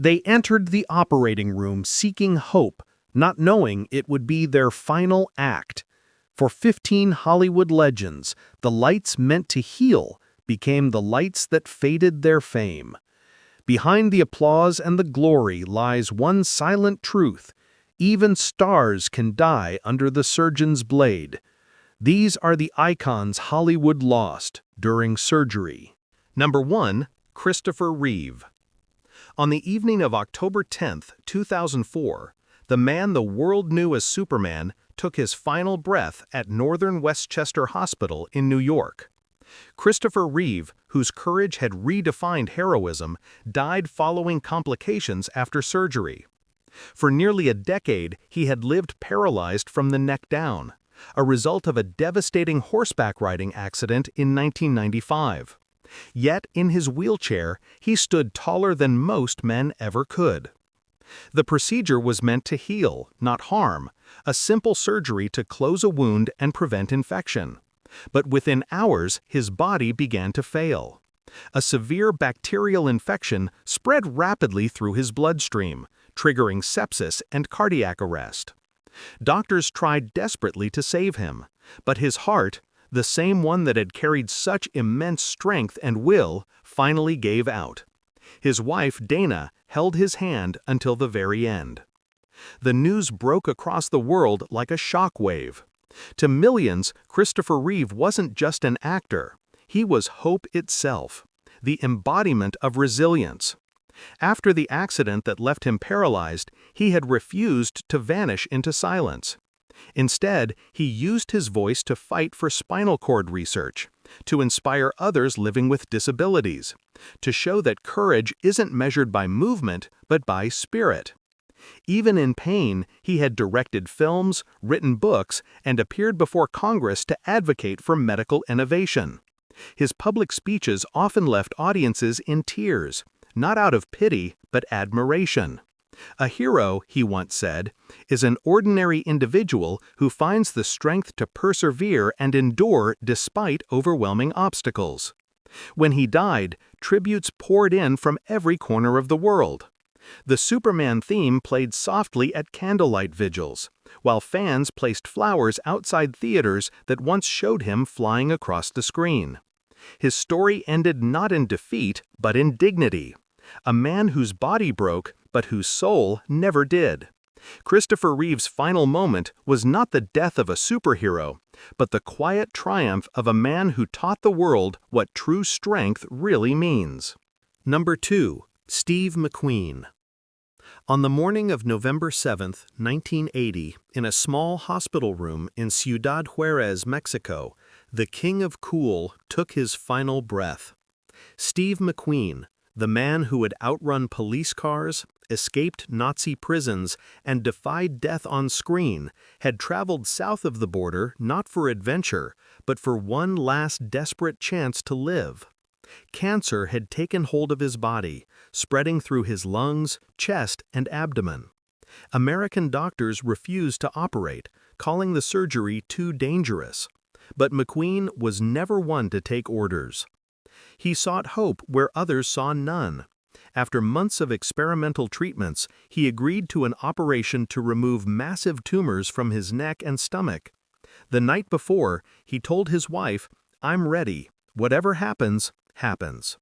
They entered the operating room seeking hope, not knowing it would be their final act. For 15 Hollywood legends, the lights meant to heal became the lights that faded their fame. Behind the applause and the glory lies one silent truth: even stars can die under the surgeon's blade. These are the icons Hollywood lost during surgery. Number 1. Christopher Reeve. On the evening of October 10, 2004, the man the world knew as Superman took his final breath at Northern Westchester Hospital in New York. Christopher Reeve, whose courage had redefined heroism, died following complications after surgery. For nearly a decade, he had lived paralyzed from the neck down, a result of a devastating horseback riding accident in 1995. Yet, in his wheelchair, he stood taller than most men ever could. The procedure was meant to heal, not harm, a simple surgery to close a wound and prevent infection. But within hours, his body began to fail. A severe bacterial infection spread rapidly through his bloodstream, triggering sepsis and cardiac arrest. Doctors tried desperately to save him, but his heart, the same one that had carried such immense strength and will, finally gave out. His wife, Dana, held his hand until the very end. The news broke across the world like a shockwave. To millions, Christopher Reeve wasn't just an actor. He was hope itself, the embodiment of resilience. After the accident that left him paralyzed, he had refused to vanish into silence. Instead, he used his voice to fight for spinal cord research, to inspire others living with disabilities, to show that courage isn't measured by movement, but by spirit. Even in pain, he had directed films, written books, and appeared before Congress to advocate for medical innovation. His public speeches often left audiences in tears, not out of pity, but admiration. A hero, he once said, is an ordinary individual who finds the strength to persevere and endure despite overwhelming obstacles. When he died, tributes poured in from every corner of the world. The Superman theme played softly at candlelight vigils, while fans placed flowers outside theaters that once showed him flying across the screen. His story ended not in defeat, but in dignity. A man whose body broke, but whose soul never did. Christopher Reeve's final moment was not the death of a superhero, but the quiet triumph of a man who taught the world what true strength really means. Number 2. Steve McQueen. On the morning of November 7, 1980, in a small hospital room in Ciudad Juarez, Mexico, the king of cool took his final breath. Steve McQueen, the man who had outrun police cars, escaped Nazi prisons, and defied death on screen, had traveled south of the border not for adventure, but for one last desperate chance to live. Cancer had taken hold of his body, spreading through his lungs, chest, and abdomen. American doctors refused to operate, calling the surgery too dangerous. But McQueen was never one to take orders. He sought hope where others saw none. After months of experimental treatments, he agreed to an operation to remove massive tumors from his neck and stomach. The night before, he told his wife, "I'm ready. Whatever happens, happens."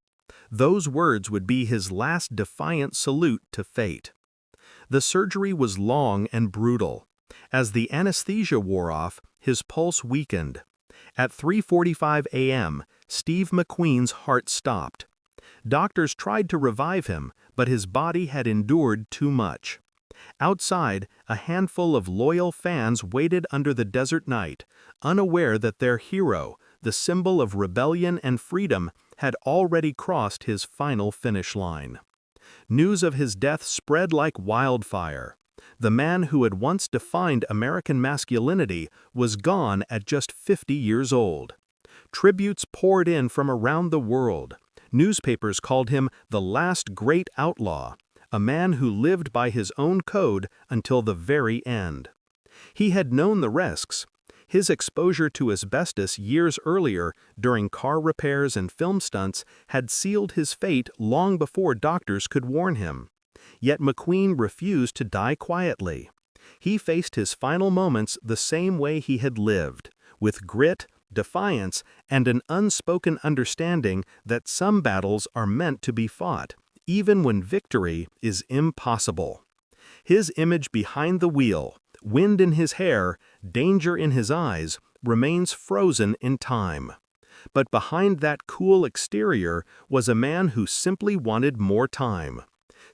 Those words would be his last defiant salute to fate. The surgery was long and brutal. As the anesthesia wore off, his pulse weakened. At 3:45 a.m., Steve McQueen's heart stopped. Doctors tried to revive him, but his body had endured too much. Outside, a handful of loyal fans waited under the desert night, unaware that their hero, the symbol of rebellion and freedom, had already crossed his final finish line. News of his death spread like wildfire. The man who had once defined American masculinity was gone at just 50 years old. Tributes poured in from around the world. Newspapers called him the last great outlaw, a man who lived by his own code until the very end. He had known the risks. His exposure to asbestos years earlier, during car repairs and film stunts, had sealed his fate long before doctors could warn him. Yet McQueen refused to die quietly. He faced his final moments the same way he had lived, with grit, defiance, and an unspoken understanding that some battles are meant to be fought, even when victory is impossible. His image behind the wheel, wind in his hair, danger in his eyes, remains frozen in time. But behind that cool exterior was a man who simply wanted more time.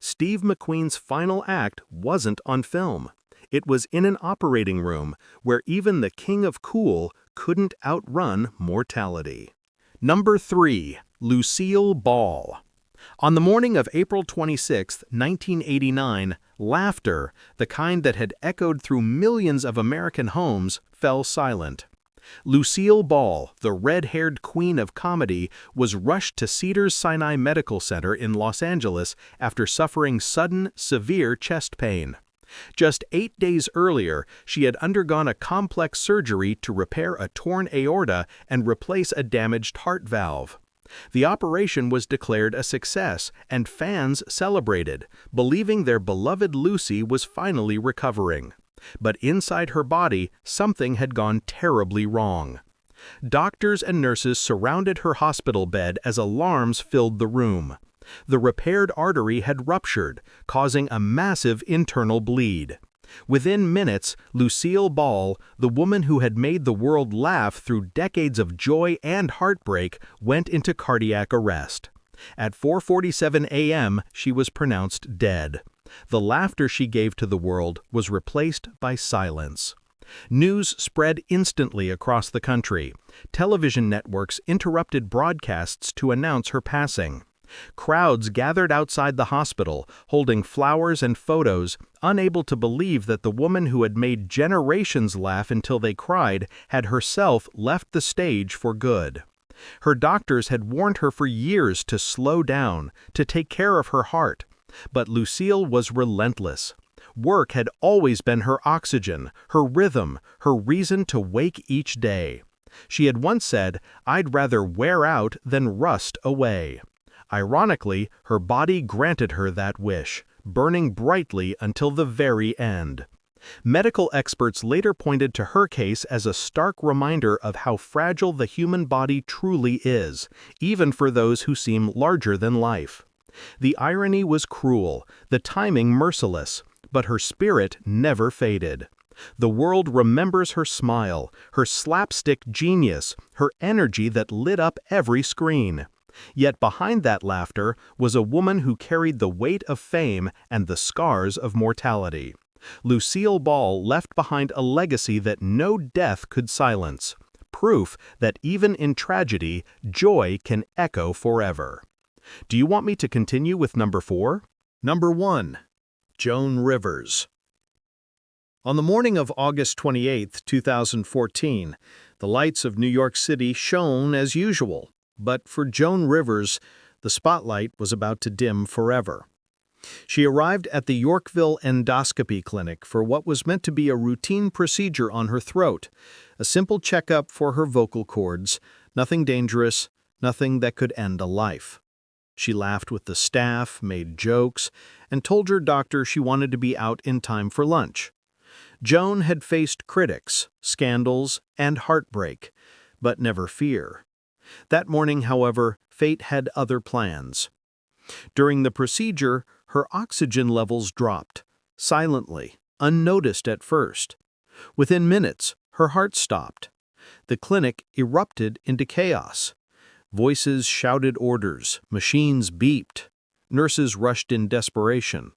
Steve McQueen's final act wasn't on film. It was in an operating room where even the king of cool couldn't outrun mortality. Number 3. Lucille Ball. On the morning of April 26, 1989, laughter, the kind that had echoed through millions of American homes, fell silent. Lucille Ball, the red-haired queen of comedy, was rushed to Cedars-Sinai Medical Center in Los Angeles after suffering sudden, severe chest pain. Just 8 days earlier, she had undergone a complex surgery to repair a torn aorta and replace a damaged heart valve. The operation was declared a success, and fans celebrated, believing their beloved Lucy was finally recovering. But inside her body, something had gone terribly wrong. Doctors and nurses surrounded her hospital bed as alarms filled the room. The repaired artery had ruptured, causing a massive internal bleed. Within minutes, Lucille Ball, the woman who had made the world laugh through decades of joy and heartbreak, went into cardiac arrest. At 4:47 a.m., she was pronounced dead. The laughter she gave to the world was replaced by silence. News spread instantly across the country. Television networks interrupted broadcasts to announce her passing. Crowds gathered outside the hospital, holding flowers and photos, unable to believe that the woman who had made generations laugh until they cried had herself left the stage for good. Her doctors had warned her for years to slow down, to take care of her heart. But Lucille was relentless. Work had always been her oxygen, her rhythm, her reason to wake each day. She had once said, "I'd rather wear out than rust away." Ironically, her body granted her that wish, burning brightly until the very end. Medical experts later pointed to her case as a stark reminder of how fragile the human body truly is, even for those who seem larger than life. The irony was cruel, the timing merciless, but her spirit never faded. The world remembers her smile, her slapstick genius, her energy that lit up every screen. Yet behind that laughter was a woman who carried the weight of fame and the scars of mortality. Lucille Ball left behind a legacy that no death could silence, proof that even in tragedy, joy can echo forever. Do you want me to continue with number 4? Number 1. Joan Rivers. On the morning of August 28, 2014, the lights of New York City shone as usual. But for Joan Rivers, the spotlight was about to dim forever. She arrived at the Yorkville Endoscopy Clinic for what was meant to be a routine procedure on her throat, a simple checkup for her vocal cords, nothing dangerous, nothing that could end a life. She laughed with the staff, made jokes, and told her doctor she wanted to be out in time for lunch. Joan had faced critics, scandals, and heartbreak, but never fear. That morning, however, fate had other plans. During the procedure, her oxygen levels dropped, silently, unnoticed at first. Within minutes, her heart stopped. The clinic erupted into chaos. Voices shouted orders, machines beeped. Nurses rushed in desperation.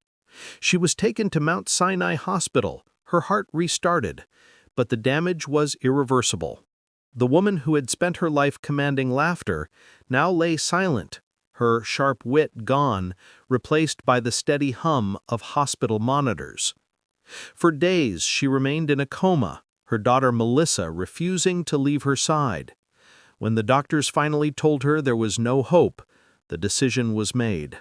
She was taken to Mount Sinai Hospital. Her heart restarted, but the damage was irreversible. The woman who had spent her life commanding laughter now lay silent, her sharp wit gone, replaced by the steady hum of hospital monitors. For days she remained in a coma, her daughter Melissa refusing to leave her side. When the doctors finally told her there was no hope, the decision was made.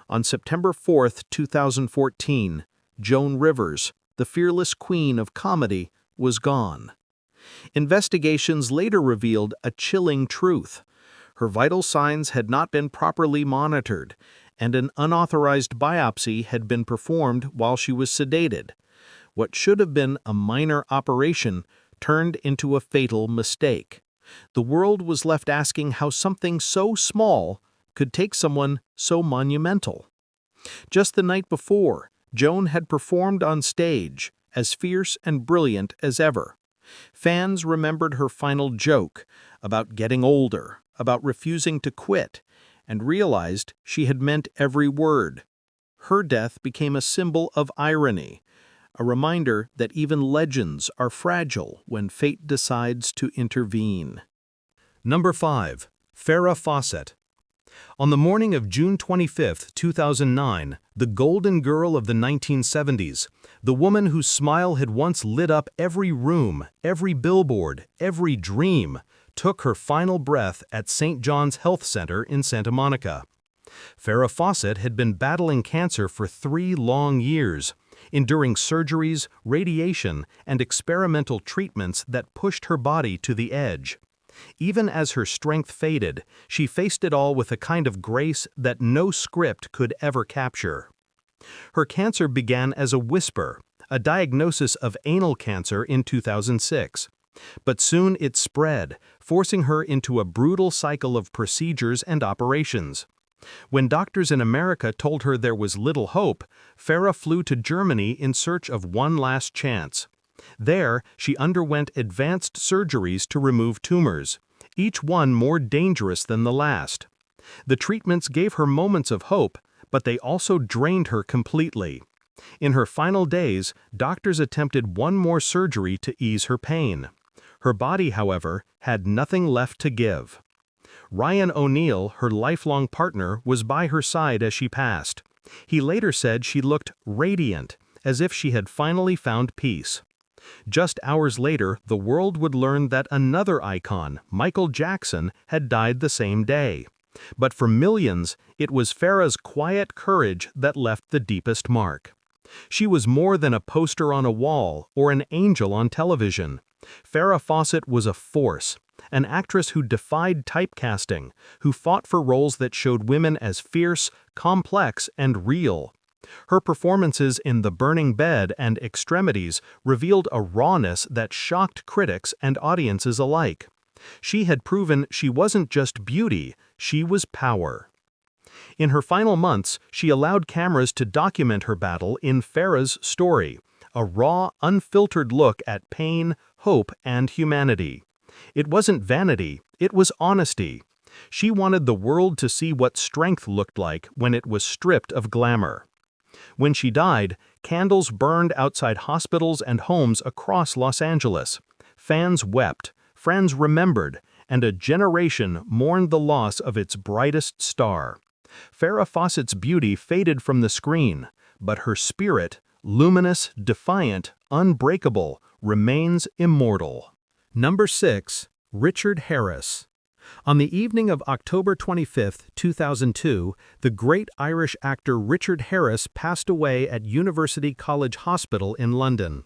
On September 4, 2014, Joan Rivers, the fearless queen of comedy, was gone. Investigations later revealed a chilling truth. Her vital signs had not been properly monitored, and an unauthorized biopsy had been performed while she was sedated. What should have been a minor operation turned into a fatal mistake. The world was left asking how something so small could take someone so monumental. Just the night before, Joan had performed on stage, as fierce and brilliant as ever. Fans remembered her final joke about getting older, about refusing to quit, and realized she had meant every word. Her death became a symbol of irony, a reminder that even legends are fragile when fate decides to intervene. Number 5. Farrah Fawcett. On the morning of June 25, 2009, the golden girl of the 1970s, the woman whose smile had once lit up every room, every billboard, every dream, took her final breath at St. John's Health Center in Santa Monica. Farrah Fawcett had been battling cancer for 3 long years, enduring surgeries, radiation, and experimental treatments that pushed her body to the edge. Even as her strength faded, she faced it all with a kind of grace that no script could ever capture. Her cancer began as a whisper, a diagnosis of anal cancer in 2006. But soon it spread, forcing her into a brutal cycle of procedures and operations. When doctors in America told her there was little hope, Farrah flew to Germany in search of one last chance. There, she underwent advanced surgeries to remove tumors, each one more dangerous than the last. The treatments gave her moments of hope, but they also drained her completely. In her final days, doctors attempted one more surgery to ease her pain. Her body, however, had nothing left to give. Ryan O'Neal, her lifelong partner, was by her side as she passed. He later said she looked radiant, as if she had finally found peace. Just hours later, the world would learn that another icon, Michael Jackson, had died the same day. But for millions, it was Farrah's quiet courage that left the deepest mark. She was more than a poster on a wall or an angel on television. Farrah Fawcett was a force, an actress who defied typecasting, who fought for roles that showed women as fierce, complex, and real. Her performances in The Burning Bed and Extremities revealed a rawness that shocked critics and audiences alike. She had proven she wasn't just beauty, she was power. In her final months, she allowed cameras to document her battle in Farrah's story, a raw, unfiltered look at pain, hope, and humanity. It wasn't vanity, it was honesty. She wanted the world to see what strength looked like when it was stripped of glamour. When she died, candles burned outside hospitals and homes across Los Angeles. Fans wept, friends remembered, and a generation mourned the loss of its brightest star. Farrah Fawcett's beauty faded from the screen, but her spirit, luminous, defiant, unbreakable, remains immortal. Number 6. Richard Harris. On the evening of October 25, 2002, the great Irish actor Richard Harris passed away at University College Hospital in London.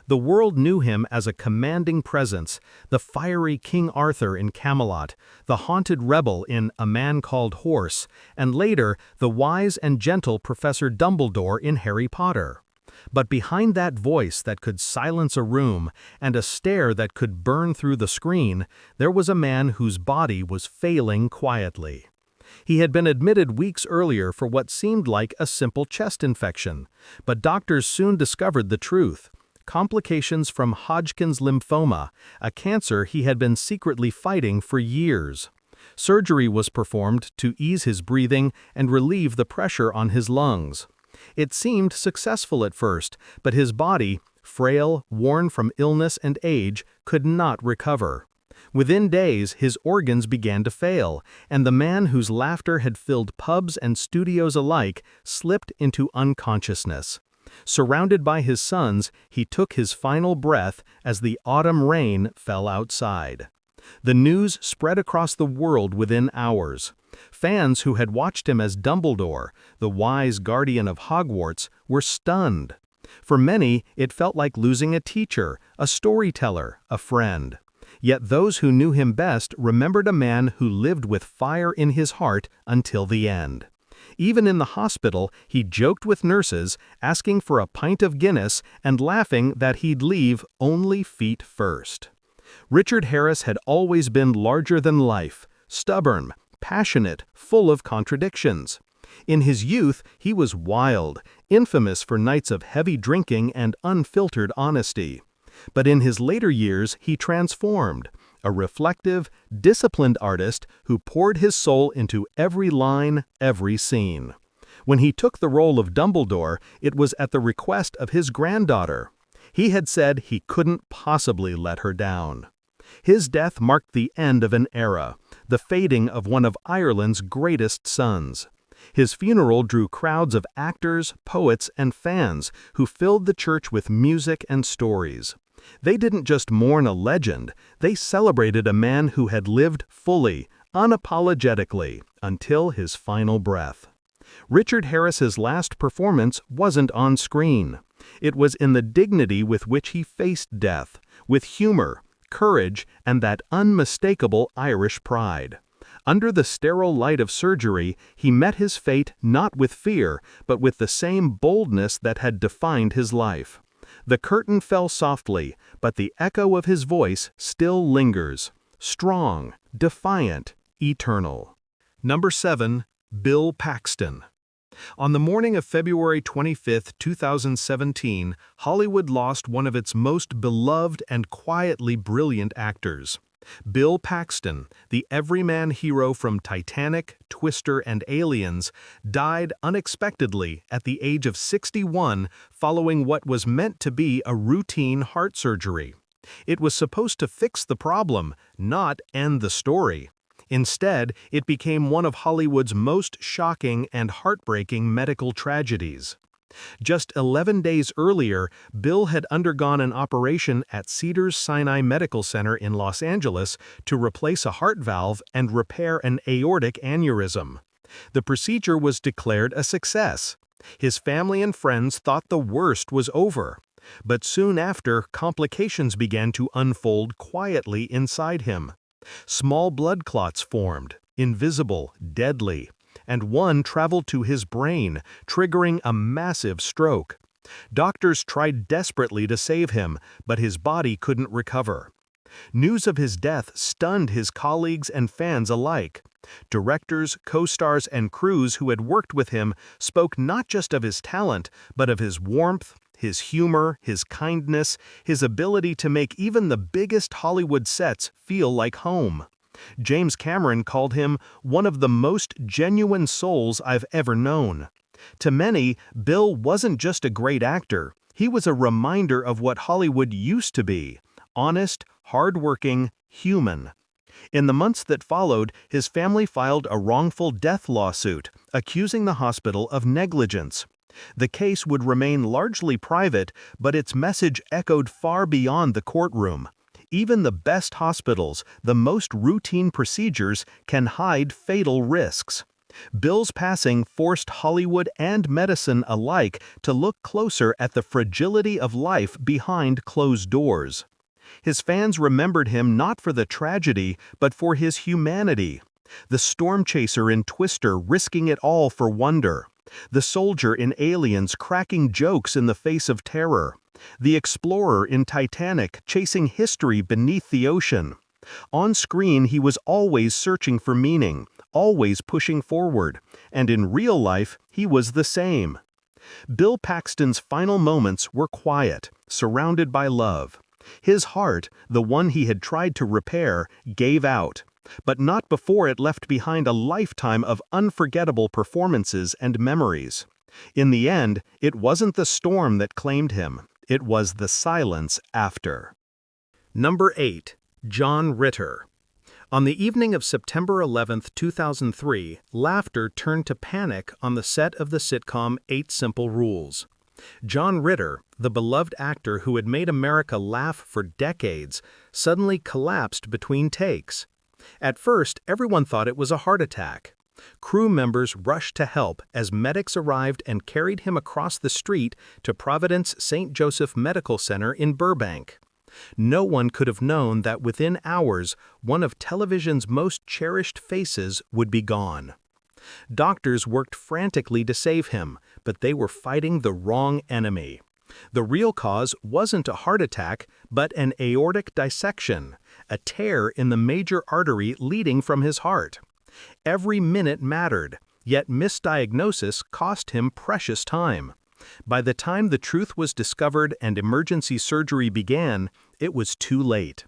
The world knew him as a commanding presence, the fiery King Arthur in Camelot, the haunted rebel in A Man Called Horse, and later the wise and gentle Professor Dumbledore in Harry Potter. But behind that voice that could silence a room and a stare that could burn through the screen, there was a man whose body was failing quietly. He had been admitted weeks earlier for what seemed like a simple chest infection, but doctors soon discovered the truth: complications from Hodgkin's lymphoma, a cancer he had been secretly fighting for years. Surgery was performed to ease his breathing and relieve the pressure on his lungs. It seemed successful at first, but his body, frail, worn from illness and age, could not recover. Within days, his organs began to fail, and the man whose laughter had filled pubs and studios alike slipped into unconsciousness. Surrounded by his sons, he took his final breath as the autumn rain fell outside. The news spread across the world within hours. Fans who had watched him as Dumbledore, the wise guardian of Hogwarts, were stunned. For many, it felt like losing a teacher, a storyteller, a friend. Yet those who knew him best remembered a man who lived with fire in his heart until the end. Even in the hospital, he joked with nurses, asking for a pint of Guinness and laughing that he'd leave only feet first. Richard Harris had always been larger than life, stubborn, passionate, full of contradictions. In his youth, he was wild, infamous for nights of heavy drinking and unfiltered honesty. But in his later years, he transformed, a reflective, disciplined artist who poured his soul into every line, every scene. When he took the role of Dumbledore, it was at the request of his granddaughter. He had said he couldn't possibly let her down. His death marked the end of an era, the fading of one of Ireland's greatest sons. His funeral drew crowds of actors, poets, and fans who filled the church with music and stories. They didn't just mourn a legend, they celebrated a man who had lived fully, unapologetically, until his final breath. Richard Harris's last performance wasn't on screen. It was in the dignity with which he faced death, with humor, courage, and that unmistakable Irish pride. Under the sterile light of surgery, he met his fate not with fear, but with the same boldness that had defined his life. The curtain fell softly, but the echo of his voice still lingers, strong, defiant, eternal. Number 7. Bill Paxton. On the morning of February 25, 2017, Hollywood lost one of its most beloved and quietly brilliant actors. Bill Paxton, the everyman hero from Titanic, Twister, and Aliens, died unexpectedly at the age of 61 following what was meant to be a routine heart surgery. It was supposed to fix the problem, not end the story. Instead, it became one of Hollywood's most shocking and heartbreaking medical tragedies. Just 11 days earlier, Bill had undergone an operation at Cedars-Sinai Medical Center in Los Angeles to replace a heart valve and repair an aortic aneurysm. The procedure was declared a success. His family and friends thought the worst was over. But soon after, complications began to unfold quietly inside him. Small blood clots formed, invisible, deadly, and one traveled to his brain, triggering a massive stroke. Doctors tried desperately to save him, but his body couldn't recover. News of his death stunned his colleagues and fans alike. Directors, co-stars, and crews who had worked with him spoke not just of his talent, but of his warmth, his humor, his kindness, his ability to make even the biggest Hollywood sets feel like home. James Cameron called him one of the most genuine souls I've ever known. To many, Bill wasn't just a great actor, he was a reminder of what Hollywood used to be: honest, hard-working, human. In the months that followed, his family filed a wrongful death lawsuit, accusing the hospital of negligence. The case would remain largely private, but its message echoed far beyond the courtroom. Even the best hospitals, the most routine procedures, can hide fatal risks. Bill's passing forced Hollywood and medicine alike to look closer at the fragility of life behind closed doors. His fans remembered him not for the tragedy, but for his humanity. The storm chaser in Twister risking it all for wonder. The soldier in Aliens cracking jokes in the face of terror. The explorer in Titanic chasing history beneath the ocean. On screen, he was always searching for meaning, always pushing forward, and in real life, he was the same. Bill Paxton's final moments were quiet, surrounded by love. His heart, the one he had tried to repair, gave out, but not before it left behind a lifetime of unforgettable performances and memories. In the end, it wasn't the storm that claimed him. It was the silence after. Number 8. John Ritter. On the evening of September 11, 2003, laughter turned to panic on the set of the sitcom 8 Simple Rules. John Ritter, the beloved actor who had made America laugh for decades, suddenly collapsed between takes. At first, everyone thought it was a heart attack. Crew members rushed to help as medics arrived and carried him across the street to Providence St. Joseph Medical Center in Burbank. No one could have known that within hours, one of television's most cherished faces would be gone. Doctors worked frantically to save him, but they were fighting the wrong enemy. The real cause wasn't a heart attack, but an aortic dissection, a tear in the major artery leading from his heart. Every minute mattered, yet misdiagnosis cost him precious time. By the time the truth was discovered and emergency surgery began, it was too late.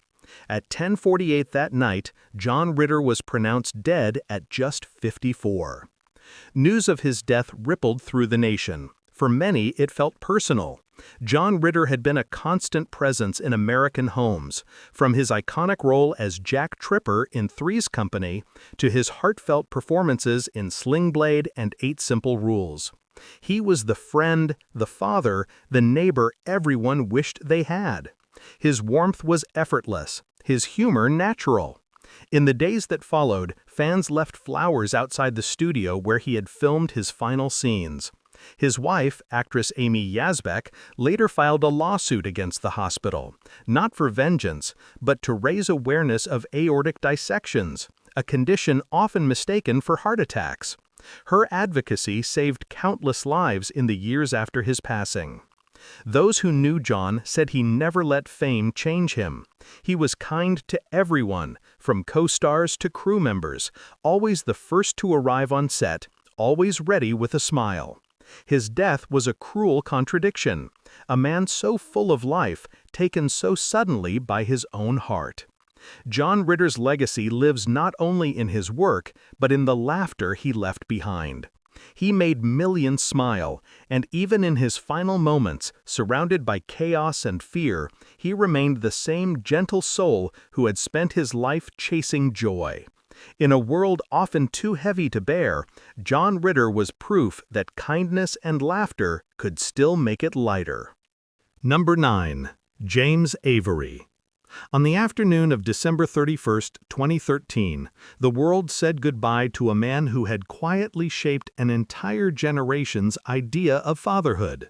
At 10:48 that night, John Ritter was pronounced dead at just 54. News of his death rippled through the nation. For many, it felt personal. John Ritter had been a constant presence in American homes, from his iconic role as Jack Tripper in Three's Company to his heartfelt performances in Sling Blade and 8 Simple Rules. He was the friend, the father, the neighbor everyone wished they had. His warmth was effortless, his humor natural. In the days that followed, fans left flowers outside the studio where he had filmed his final scenes. His wife, actress Amy Yasbeck, later filed a lawsuit against the hospital, not for vengeance, but to raise awareness of aortic dissections, a condition often mistaken for heart attacks. Her advocacy saved countless lives in the years after his passing. Those who knew John said he never let fame change him. He was kind to everyone, from co-stars to crew members, always the first to arrive on set, always ready with a smile. His death was a cruel contradiction, a man so full of life, taken so suddenly by his own heart. John Ritter's legacy lives not only in his work, but in the laughter he left behind. He made millions smile, and even in his final moments, surrounded by chaos and fear, he remained the same gentle soul who had spent his life chasing joy. In a world often too heavy to bear, John Ritter was proof that kindness and laughter could still make it lighter. Number 9. James Avery. On the afternoon of December 31, 2013, the world said goodbye to a man who had quietly shaped an entire generation's idea of fatherhood.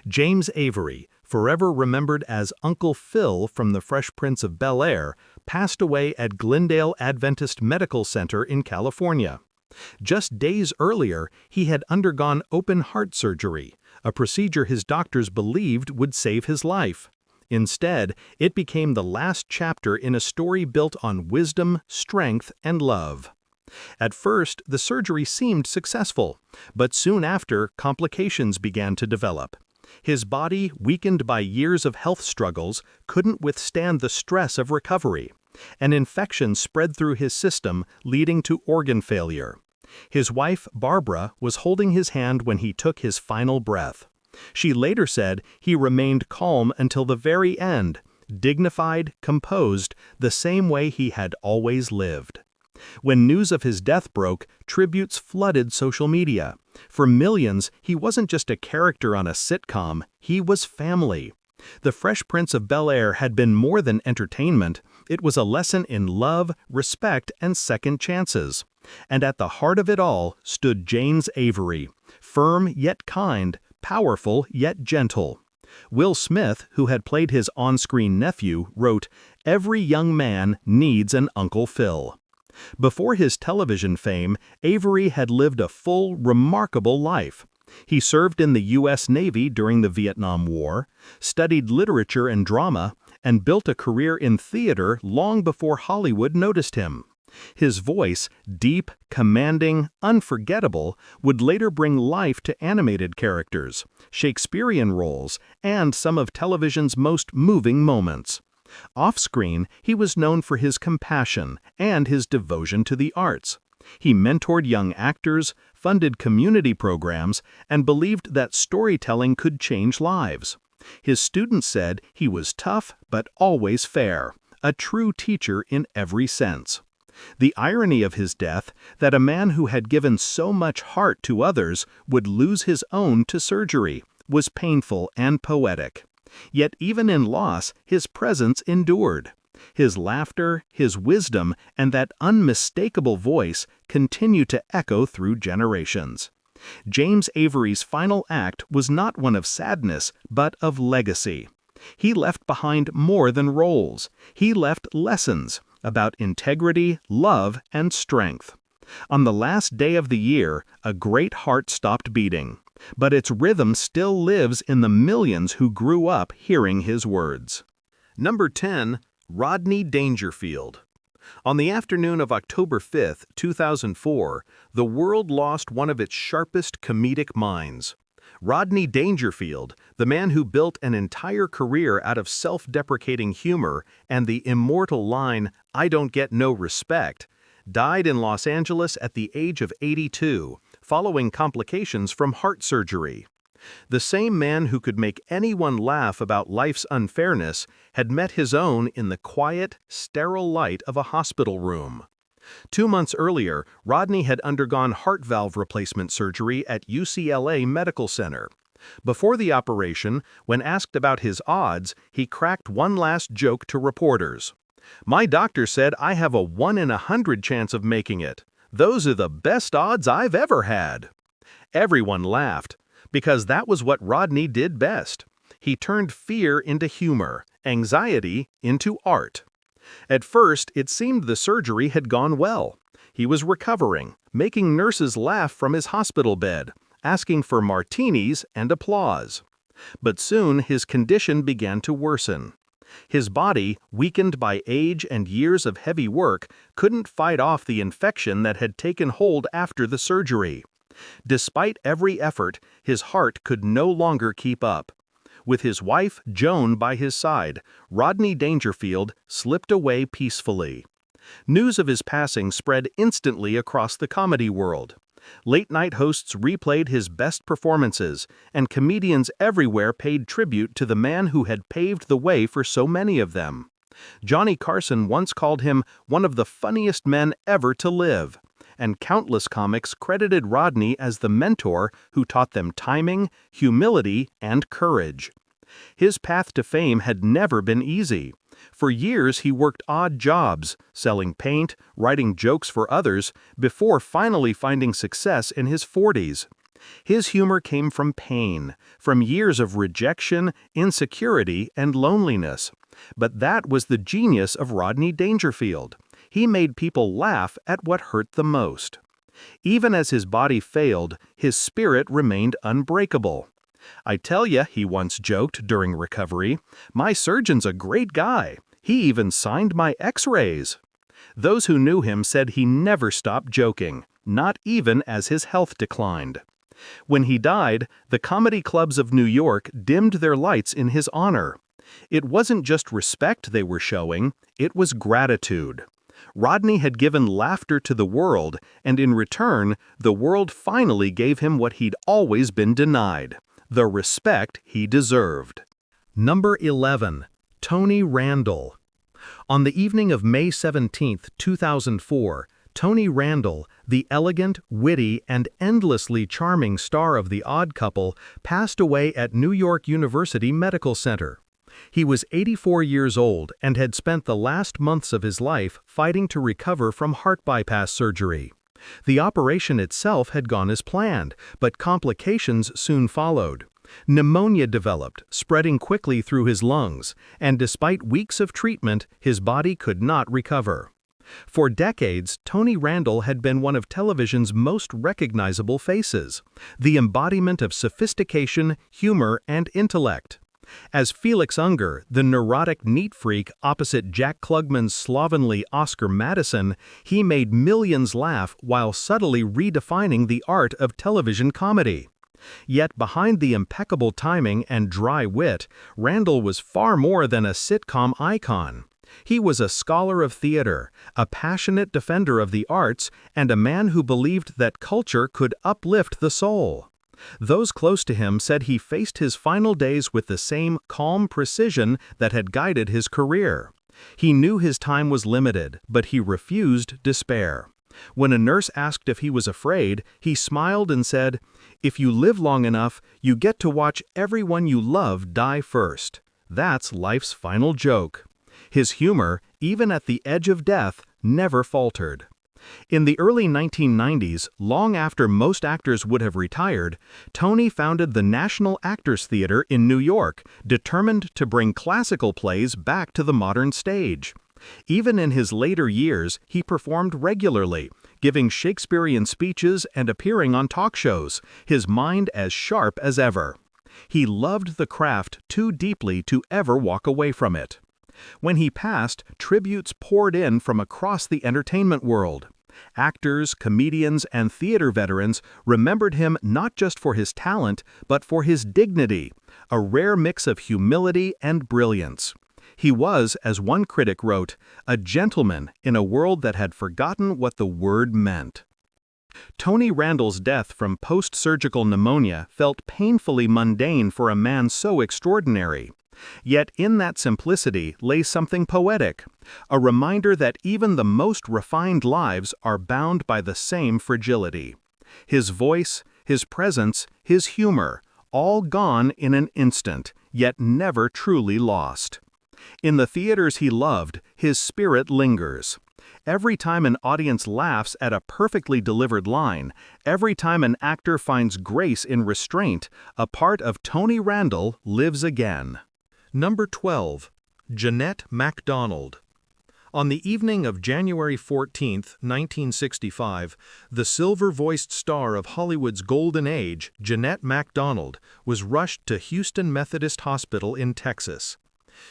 James Avery, forever remembered as Uncle Phil from The Fresh Prince of Bel-Air, passed away at Glendale Adventist Medical Center in California. Just days earlier, he had undergone open heart surgery, a procedure his doctors believed would save his life. Instead, it became the last chapter in a story built on wisdom, strength, and love. At first, the surgery seemed successful, but soon after, complications began to develop. His body, weakened by years of health struggles, couldn't withstand the stress of recovery. An infection spread through his system, leading to organ failure. His wife, Barbara, was holding his hand when he took his final breath. She later said he remained calm until the very end, dignified, composed, the same way he had always lived. When news of his death broke, tributes flooded social media. For millions, he wasn't just a character on a sitcom, he was family. The Fresh Prince of Bel-Air had been more than entertainment, it was a lesson in love, respect, and second chances. And at the heart of it all stood James Avery, firm yet kind, powerful yet gentle. Will Smith, who had played his on-screen nephew, wrote, "Every young man needs an Uncle Phil." Before his television fame, Avery had lived a full, remarkable life. He served in the U.S. Navy during the Vietnam War, studied literature and drama, and built a career in theater long before Hollywood noticed him. His voice, deep, commanding, unforgettable, would later bring life to animated characters, Shakespearean roles, and some of television's most moving moments. Off-screen, he was known for his compassion and his devotion to the arts. He mentored young actors, funded community programs, and believed that storytelling could change lives. His students said he was tough but always fair, a true teacher in every sense. The irony of his death, that a man who had given so much heart to others would lose his own to surgery, was painful and poetic. Yet even in loss, his presence endured. His laughter, his wisdom, and that unmistakable voice continue to echo through generations. James Avery's final act was not one of sadness, but of legacy. He left behind more than roles. He left lessons about integrity, love, and strength. On the last day of the year, a great heart stopped beating, but its rhythm still lives in the millions who grew up hearing his words. Number 10. Rodney Dangerfield. On the afternoon of October 5, 2004, the world lost one of its sharpest comedic minds. Rodney Dangerfield, the man who built an entire career out of self-deprecating humor and the immortal line, "I don't get no respect," died in Los Angeles at the age of 82, following complications from heart surgery. The same man who could make anyone laugh about life's unfairness had met his own in the quiet, sterile light of a hospital room. 2 months earlier, Rodney had undergone heart valve replacement surgery at UCLA Medical Center. Before the operation, when asked about his odds, he cracked one last joke to reporters. "My doctor said I have a 1 in 100 chance of making it. Those are the best odds I've ever had." Everyone laughed, because that was what Rodney did best. He turned fear into humor, anxiety into art. At first, it seemed the surgery had gone well. He was recovering, making nurses laugh from his hospital bed, asking for martinis and applause. But soon his condition began to worsen. His body, weakened by age and years of heavy work, couldn't fight off the infection that had taken hold after the surgery. Despite every effort, his heart could no longer keep up. With his wife, Joan, by his side, Rodney Dangerfield slipped away peacefully. News of his passing spread instantly across the comedy world. Late-night hosts replayed his best performances, and comedians everywhere paid tribute to the man who had paved the way for so many of them. Johnny Carson once called him one of the funniest men ever to live, and countless comics credited Rodney as the mentor who taught them timing, humility, and courage. His path to fame had never been easy. For years he worked odd jobs, selling paint, writing jokes for others, before finally finding success in his 40s. His humor came from pain, from years of rejection, insecurity, and loneliness. But that was the genius of Rodney Dangerfield. He made people laugh at what hurt the most. Even as his body failed, his spirit remained unbreakable. "I tell ya," he once joked during recovery, "my surgeon's a great guy. He even signed my x-rays." Those who knew him said he never stopped joking, not even as his health declined. When he died, the comedy clubs of New York dimmed their lights in his honor. It wasn't just respect they were showing, it was gratitude. Rodney had given laughter to the world, and in return, the world finally gave him what he'd always been denied: the respect he deserved. Number 11. Tony Randall. On the evening of May 17, 2004, Tony Randall, the elegant, witty, and endlessly charming star of The Odd Couple, passed away at New York University Medical Center. He was 84 years old and had spent the last months of his life fighting to recover from heart bypass surgery. The operation itself had gone as planned, but complications soon followed. Pneumonia developed, spreading quickly through his lungs, and despite weeks of treatment, his body could not recover. For decades, Tony Randall had been one of television's most recognizable faces, the embodiment of sophistication, humor, and intellect. As Felix Unger, the neurotic neat freak opposite Jack Klugman's slovenly Oscar Madison, he made millions laugh while subtly redefining the art of television comedy. Yet behind the impeccable timing and dry wit, Randall was far more than a sitcom icon. He was a scholar of theater, a passionate defender of the arts, and a man who believed that culture could uplift the soul. Those close to him said he faced his final days with the same calm precision that had guided his career. He knew his time was limited, but he refused despair. When a nurse asked if he was afraid, he smiled and said, "If you live long enough, you get to watch everyone you love die first. That's life's final joke." His humor, even at the edge of death, never faltered. In the early 1990s, long after most actors would have retired, Tony founded the National Actors Theater in New York, determined to bring classical plays back to the modern stage. Even in his later years, he performed regularly, giving Shakespearean speeches and appearing on talk shows, his mind as sharp as ever. He loved the craft too deeply to ever walk away from it. When he passed, tributes poured in from across the entertainment world. Actors, comedians, and theater veterans remembered him not just for his talent, but for his dignity, a rare mix of humility and brilliance. He was, as one critic wrote, a gentleman in a world that had forgotten what the word meant. Tony Randall's death from post-surgical pneumonia felt painfully mundane for a man so extraordinary. Yet in that simplicity lay something poetic, a reminder that even the most refined lives are bound by the same fragility. His voice, his presence, his humor, all gone in an instant, yet never truly lost. In the theaters he loved, his spirit lingers. Every time an audience laughs at a perfectly delivered line, every time an actor finds grace in restraint, a part of Tony Randall lives again. Number 12. Jeanette MacDonald. On the evening of January 14, 1965, the silver-voiced star of Hollywood's golden age, Jeanette MacDonald, was rushed to Houston Methodist Hospital in Texas.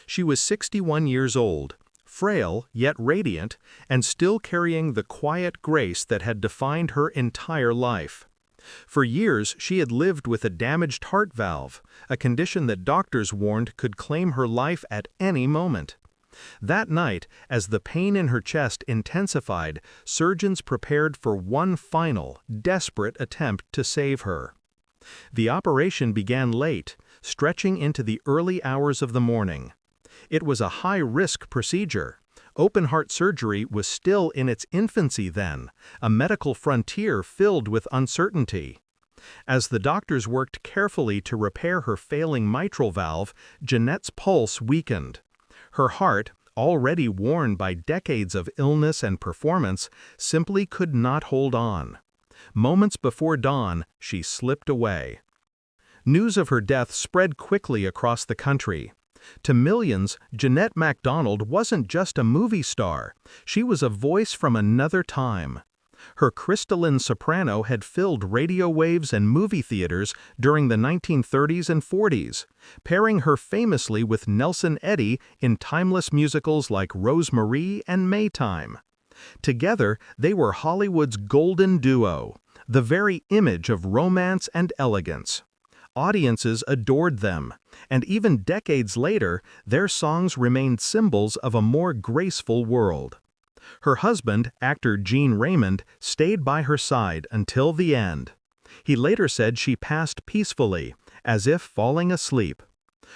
She was 61 years old, frail yet radiant, and still carrying the quiet grace that had defined her entire life. For years, she had lived with a damaged heart valve, a condition that doctors warned could claim her life at any moment. That night, as the pain in her chest intensified, surgeons prepared for one final, desperate attempt to save her. The operation began late, stretching into the early hours of the morning. It was a high-risk procedure. Open-heart surgery was still in its infancy then, a medical frontier filled with uncertainty. As the doctors worked carefully to repair her failing mitral valve, Jeanette's pulse weakened. Her heart, already worn by decades of illness and performance, simply could not hold on. Moments before dawn, she slipped away. News of her death spread quickly across the country. To millions, Jeanette MacDonald wasn't just a movie star. She was a voice from another time. Her crystalline soprano had filled radio waves and movie theaters during the 1930s and 40s, pairing her famously with Nelson Eddy in timeless musicals like Rose-Marie and Maytime. Together, they were Hollywood's golden duo, the very image of romance and elegance. Audiences adored them, and even decades later, their songs remained symbols of a more graceful world. Her husband, actor Gene Raymond, stayed by her side until the end. He later said she passed peacefully, as if falling asleep.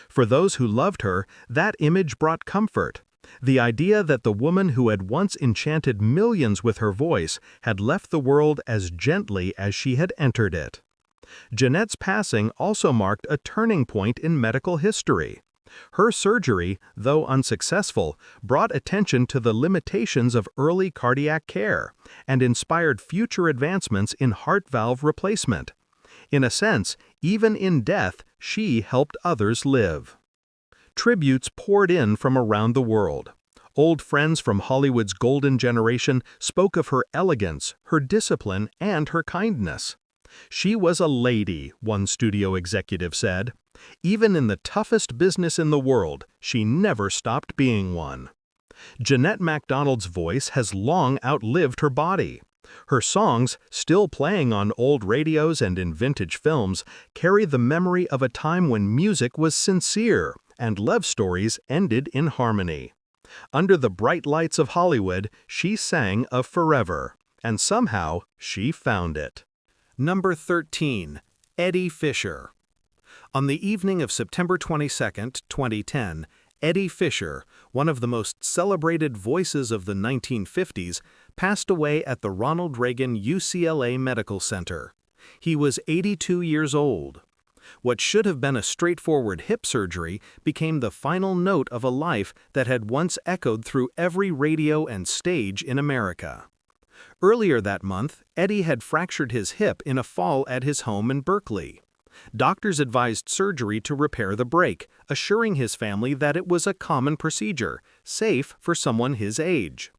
For those who loved her, that image brought comfort. The idea that the woman who had once enchanted millions with her voice had left the world as gently as she had entered it. Jeanette's passing also marked a turning point in medical history. Her surgery, though unsuccessful, brought attention to the limitations of early cardiac care and inspired future advancements in heart valve replacement. In a sense, even in death, she helped others live. Tributes poured in from around the world. Old friends from Hollywood's golden generation spoke of her elegance, her discipline, and her kindness. She was a lady, one studio executive said. Even in the toughest business in the world, she never stopped being one. Jeanette MacDonald's voice has long outlived her body. Her songs, still playing on old radios and in vintage films, carry the memory of a time when music was sincere and love stories ended in harmony. Under the bright lights of Hollywood, she sang of forever, and somehow she found it. Number 13. Eddie Fisher. On the evening of September 22, 2010, Eddie Fisher, one of the most celebrated voices of the 1950s, passed away at the Ronald Reagan UCLA Medical Center. He was 82 years old. What should have been a straightforward hip surgery became the final note of a life that had once echoed through every radio and stage in America. Earlier that month, Eddie had fractured his hip in a fall at his home in Berkeley. Doctors advised surgery to repair the break, assuring his family that it was a common procedure, safe for someone his age.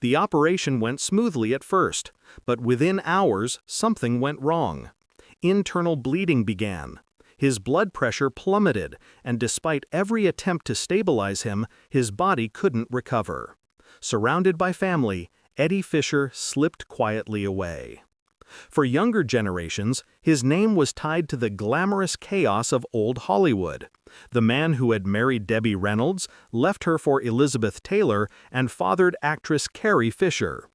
The operation went smoothly at first, but within hours something went wrong. Internal bleeding began. His blood pressure plummeted, and despite every attempt to stabilize him, his body couldn't recover. Surrounded by family, Eddie Fisher slipped quietly away. For younger generations, his name was tied to the glamorous chaos of old Hollywood. The man who had married Debbie Reynolds, left her for Elizabeth Taylor, and fathered actress Carrie Fisher.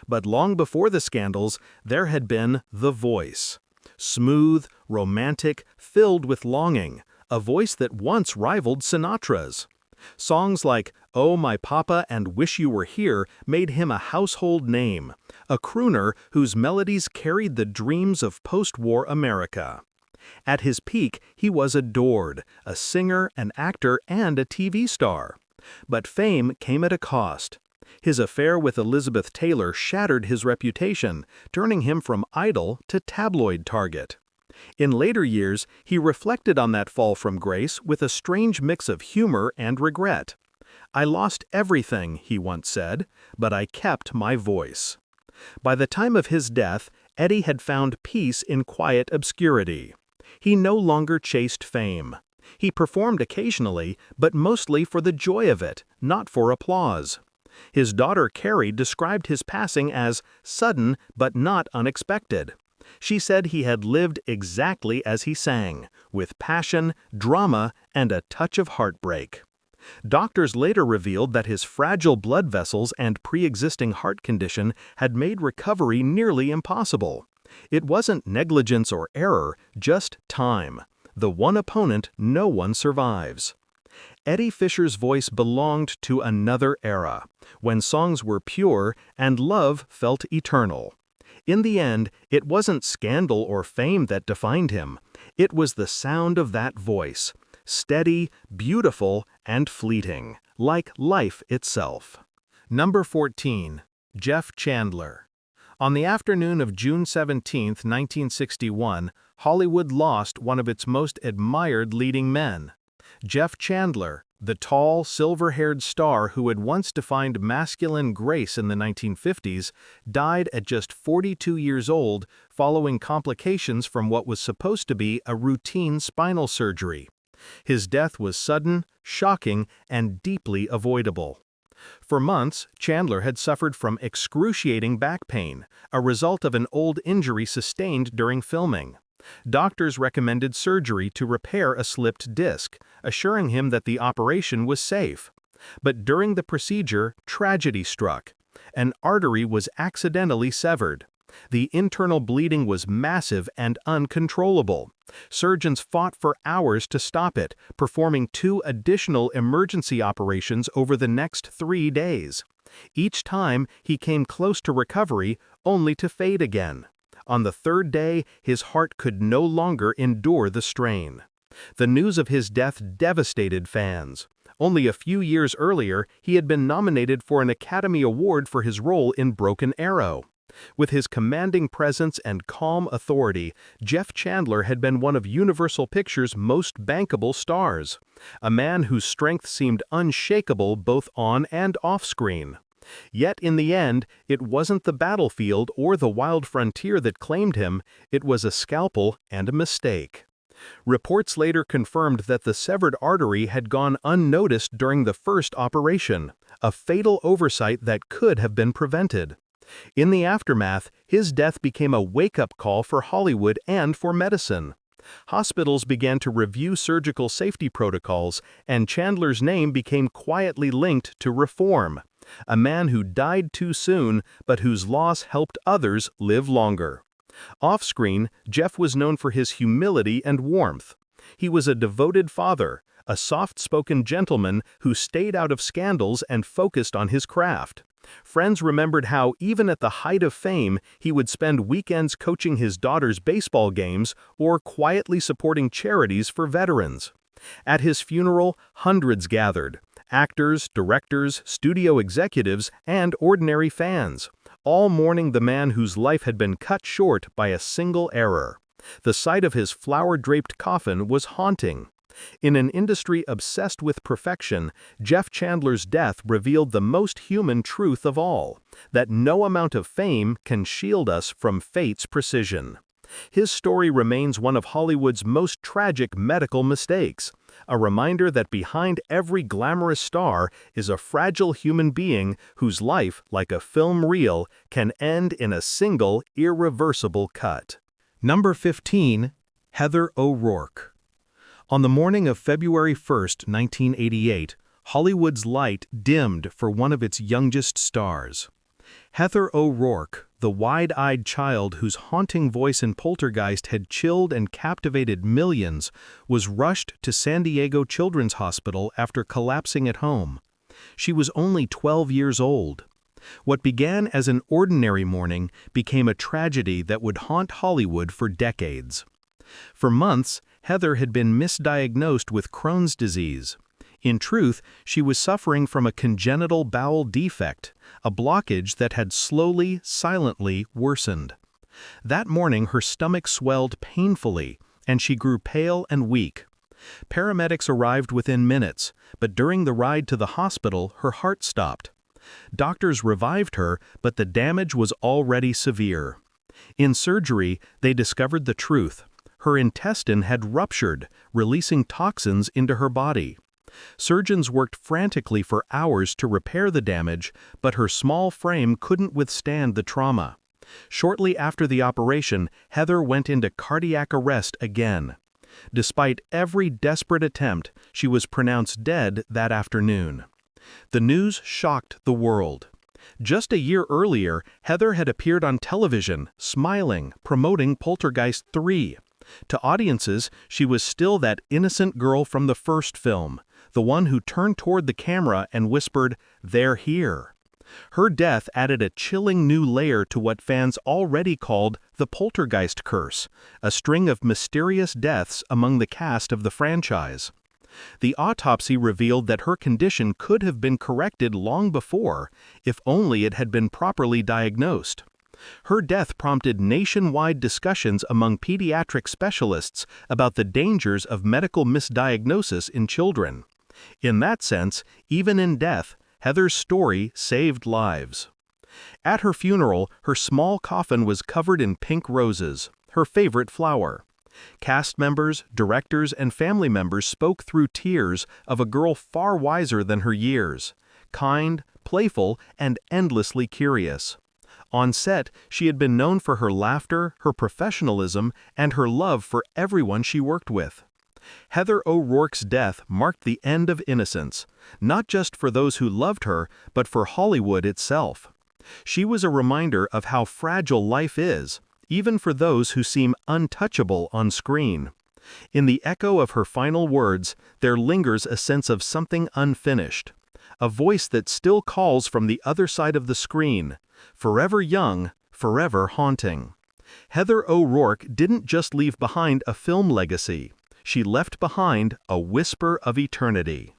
But long before the scandals, there had been The Voice. Smooth, romantic, filled with longing, a voice that once rivaled Sinatra's. Songs like "Oh My Papa" and "Wish You Were Here" made him a household name, a crooner whose melodies carried the dreams of post-war America. At his peak, he was adored, a singer, an actor, and a TV star. But fame came at a cost. His affair with Elizabeth Taylor shattered his reputation, turning him from idol to tabloid target. In later years, he reflected on that fall from grace with a strange mix of humor and regret. "I lost everything," he once said, "but I kept my voice." By the time of his death, Eddie had found peace in quiet obscurity. He no longer chased fame. He performed occasionally, but mostly for the joy of it, not for applause. His daughter Carrie described his passing as sudden but not unexpected. She said he had lived exactly as he sang, with passion, drama, and a touch of heartbreak. Doctors later revealed that his fragile blood vessels and pre-existing heart condition had made recovery nearly impossible. It wasn't negligence or error, just time, the one opponent no one survives. Eddie Fisher's voice belonged to another era, when songs were pure and love felt eternal. In the end, it wasn't scandal or fame that defined him. It was the sound of that voice, steady, beautiful, and fleeting, like life itself. Number 14. Jeff Chandler. On the afternoon of June 17, 1961, Hollywood lost one of its most admired leading men. Jeff Chandler, the tall, silver-haired star who had once defined masculine grace in the 1950s, died at just 42 years old following complications from what was supposed to be a routine spinal surgery. His death was sudden, shocking, and deeply avoidable. For months, Chandler had suffered from excruciating back pain, a result of an old injury sustained during filming. Doctors recommended surgery to repair a slipped disc, assuring him that the operation was safe. But during the procedure, tragedy struck. An artery was accidentally severed. The internal bleeding was massive and uncontrollable. Surgeons fought for hours to stop it, performing 2 additional emergency operations over the next 3 days. Each time, he came close to recovery, only to fade again. On the 3rd day, his heart could no longer endure the strain. The news of his death devastated fans. Only a few years earlier, he had been nominated for an Academy Award for his role in Broken Arrow. With his commanding presence and calm authority, Jeff Chandler had been one of Universal Pictures' most bankable stars, a man whose strength seemed unshakable both on and off-screen. Yet in the end, it wasn't the battlefield or the wild frontier that claimed him, it was a scalpel and a mistake. Reports later confirmed that the severed artery had gone unnoticed during the first operation, a fatal oversight that could have been prevented. In the aftermath, his death became a wake-up call for Hollywood and for medicine. Hospitals began to review surgical safety protocols, and Chandler's name became quietly linked to reform. A man who died too soon, but whose loss helped others live longer. Off-screen, Jeff was known for his humility and warmth. He was a devoted father, a soft-spoken gentleman who stayed out of scandals and focused on his craft. Friends remembered how, even at the height of fame, he would spend weekends coaching his daughter's baseball games or quietly supporting charities for veterans. At his funeral, hundreds gathered. Actors, directors, studio executives, and ordinary fans, all mourning the man whose life had been cut short by a single error. The sight of his flower-draped coffin was haunting. In an industry obsessed with perfection, Jeff Chandler's death revealed the most human truth of all, that no amount of fame can shield us from fate's precision. His story remains one of Hollywood's most tragic medical mistakes, a reminder that behind every glamorous star is a fragile human being whose life, like a film reel, can end in a single, irreversible cut. Number 15. Heather O'Rourke. On the morning of February 1, 1988, Hollywood's light dimmed for one of its youngest stars. Heather O'Rourke, the wide-eyed child whose haunting voice in Poltergeist had chilled and captivated millions, was rushed to San Diego Children's Hospital after collapsing at home. She was only 12 years old. What began as an ordinary morning became a tragedy that would haunt Hollywood for decades. For months, Heather had been misdiagnosed with Crohn's disease. In truth, she was suffering from a congenital bowel defect, a blockage that had slowly, silently worsened. That morning her stomach swelled painfully, and she grew pale and weak. Paramedics arrived within minutes, but during the ride to the hospital her heart stopped. Doctors revived her, but the damage was already severe. In surgery, they discovered the truth. Her intestine had ruptured, releasing toxins into her body. Surgeons worked frantically for hours to repair the damage, but her small frame couldn't withstand the trauma. Shortly after the operation, Heather went into cardiac arrest again. Despite every desperate attempt, she was pronounced dead that afternoon. The news shocked the world. Just a year earlier, Heather had appeared on television, smiling, promoting Poltergeist 3. To audiences, she was still that innocent girl from the first film, the one who turned toward the camera and whispered, "They're here." Her death added a chilling new layer to what fans already called the Poltergeist curse, a string of mysterious deaths among the cast of the franchise. The autopsy revealed that her condition could have been corrected long before, if only it had been properly diagnosed. Her death prompted nationwide discussions among pediatric specialists about the dangers of medical misdiagnosis in children. In that sense, even in death, Heather's story saved lives. At her funeral, her small coffin was covered in pink roses, her favorite flower. Cast members, directors, and family members spoke through tears of a girl far wiser than her years, kind, playful, and endlessly curious. On set, she had been known for her laughter, her professionalism, and her love for everyone she worked with. Heather O'Rourke's death marked the end of innocence, not just for those who loved her, but for Hollywood itself. She was a reminder of how fragile life is, even for those who seem untouchable on screen. In the echo of her final words, there lingers a sense of something unfinished, a voice that still calls from the other side of the screen, forever young, forever haunting. Heather O'Rourke didn't just leave behind a film legacy. She left behind a whisper of eternity.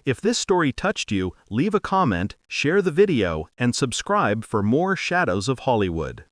If this story touched you, leave a comment, share the video, and subscribe for more Shadows of Hollywood.